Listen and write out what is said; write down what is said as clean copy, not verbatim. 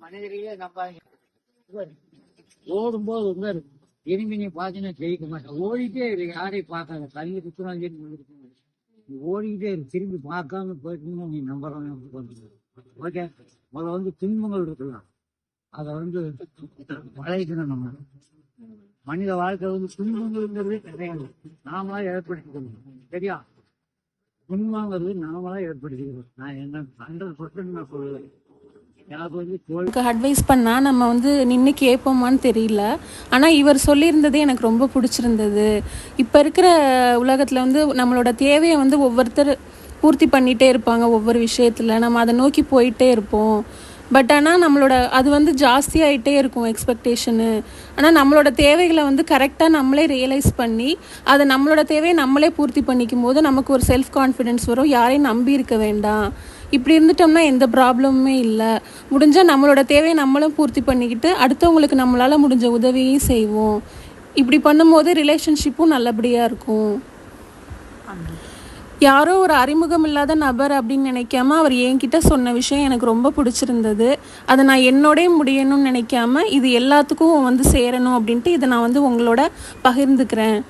மனிதர்களே நம்ம ஓடும்போது வந்து திரும்பி நீ பார்த்தீங்கன்னா ஜெயிக்க மாட்டேன். ஓடிட்டே இரு, யாரையும் பார்க்காத. தண்ணி குத்துறாங்க நீ ஓடிக்கிட்டே இரு, திரும்பி பார்க்காம போயிட்டீங்கன்னா நீ நம்பலாம். ஓகே, முதல்ல வந்து துன்பங்கள் இருக்கலாம், அதை வந்து பழகிக்கணும். நம்ம மனித வாழ்க்கை வந்து துன்பங்கிறது கிடையாது, நாமளா ஏற்படுத்திக்கணும். சரியா? துன்பங்கிறது நாமளா ஏற்படுத்திக்கணும். நான் என்ன 100% நான் சொல்லுவேன். எனக்கு வந்து அட்வைஸ் பண்ணால் நம்ம வந்து நின்று கேட்போமான்னு தெரியல. ஆனால் இவர் சொல்லியிருந்தது எனக்கு ரொம்ப பிடிச்சிருந்தது. இப்போ இருக்கிற உலகத்தில் வந்து நம்மளோட தேவையை வந்து ஒவ்வொருத்தர் பூர்த்தி பண்ணிகிட்டே இருப்பாங்க. ஒவ்வொரு விஷயத்தில் நம்ம அதை நோக்கி போயிட்டே இருப்போம். பட் ஆனால் நம்மளோட அது வந்து ஜாஸ்தியாகிட்டே இருக்கும் எக்ஸ்பெக்டேஷனு. ஆனால் நம்மளோட தேவைகளை வந்து கரெக்டாக நம்மளே ரியலைஸ் பண்ணி அதை நம்மளோட தேவையை நம்மளே பூர்த்தி பண்ணிக்கும் போது நமக்கு ஒரு செல்ஃப் கான்ஃபிடென்ஸ் வரும். யாரையும் நம்பி இருக்க வேண்டாம். இப்படி இருந்துட்டோம்னா எந்த ப்ராப்ளமுமே இல்லை. முடிஞ்சால் நம்மளோட தேவையை நம்மளும் பூர்த்தி பண்ணிக்கிட்டு அடுத்தவங்களுக்கு நம்மளால் முடிஞ்ச உதவியும் செய்வோம். இப்படி பண்ணும்போது ரிலேஷன்ஷிப்பும் நல்லபடியாக இருக்கும். யாரோ ஒரு அறிமுகம் இல்லாத நபர் அப்படின்னு நினைக்காம அவர் என்கிட்ட சொன்ன விஷயம் எனக்கு ரொம்ப பிடிச்சிருந்தது. அதை நான் என்னோடய முடியணும்னு நினைக்காம இது எல்லாத்துக்கும் வந்து சேரணும் அப்படின்ட்டு இதை நான் வந்து உங்களோட பகிர்ந்துக்கிறேன்.